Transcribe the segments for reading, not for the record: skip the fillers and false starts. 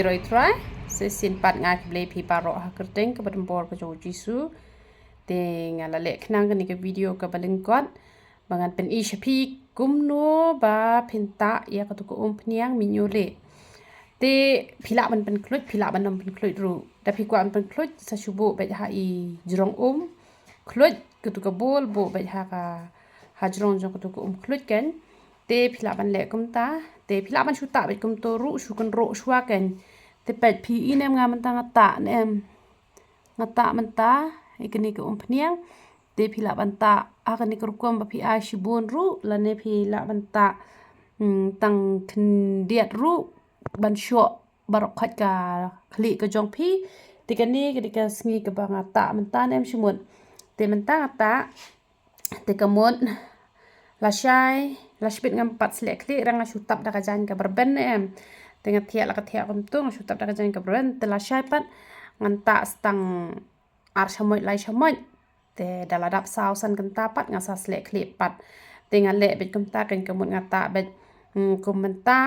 Rồi try sẽ xin bạn ngay play pi paro hakerting ke bor ke jisu te ngala le knang ke ni video ke balengkot bangan pen i shapi kumno ba pinta ya ke tu pniang minyole te phila ban pen klut phila ban nam pen klut ru da pi kwan pen klut sa shubu ba ha i jrong klut ke tu bol bo ba ha jrong jong ke tu klut ken te phila ban le kum ta te phila ban shuta ba kum to ru shu kan ro shwa ken te pet pi inem nga menta ngata nem ngata menta ikni ke pniang te phila ban ta akani kurkom ba pi a shibun ru la ne phila ban ta tang diet ru ban sho barok khat ka khli ka jong pi te kani ke ka sngi ke ba ngata menta nem shimun te menta ngata te kamon la shai la shpit ngam pat slek li ranga shutap da ka jan ka berben em dengan tiak la ka tiak tum shutap da ka jan ka berben te la shai pat nganta stang ar shamoy lai shamoy te daladap sausan kenta pat ngasa slek li pat te ngale bet kenta kan kamon ngata bet komenta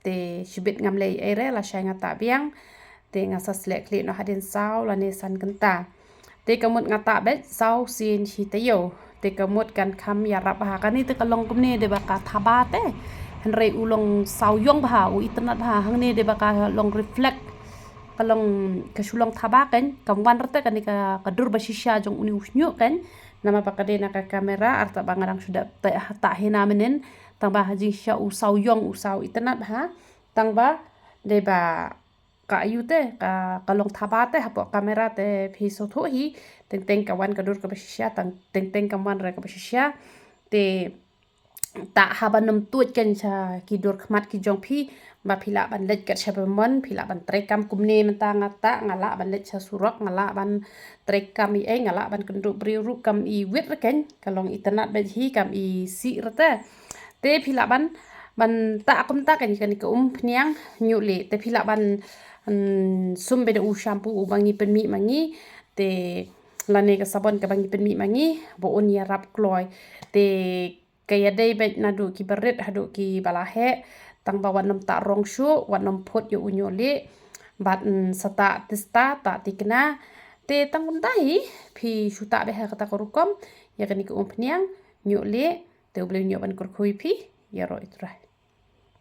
te shbit ngam le ere la shai ngata biang te ngasa slek li no hadin sau la ne san kenta te kamot ngata bet sau sin hitayo te kamot kan kam ya rap ha kan itu kalong kumne de baka thabate henre ulong sawyong bha u itnat ha hangne de baka long reflect kalong kasulong thabaken kamwan rete kan ka kadur basisya jong uni usnyu kan nama pakade na ka kamera arta bangarang sudah ta hina menen tangba haji sya u sawyong u saw itnat ha tangba de ba ka ayute ka kalong thabate hapo kamera te phiso tho hi teng kawan kadur ka basisya teng kawan ra ka basisya te ta habanum tuat kan cha kidur khmat ki jong phi ba phila ban lech kat shabamon phila ban trekam kumne menta ngata ngala ban lech cha surok ngala ban trekam i ngala ban kendu briru kam i wit reken kalong itnat ba hi kam i si rete te phila ban ta akum ta kan ka pniang nyule te phila ban sum beda u shampoo u bangi penmi mangi te lane ka sabon ka bangi penmi mangi bo on ya rap kloy te kaya day bet nadu ki berit hadu ki balahe tang bawan nam ta rong shu wan nam phot yo unyole bat sata tista ta tikna te tang untai phi shuta be ha kata korukom ya kan ki pniang nyole te uble nyoban kurkhui phi ya ro itra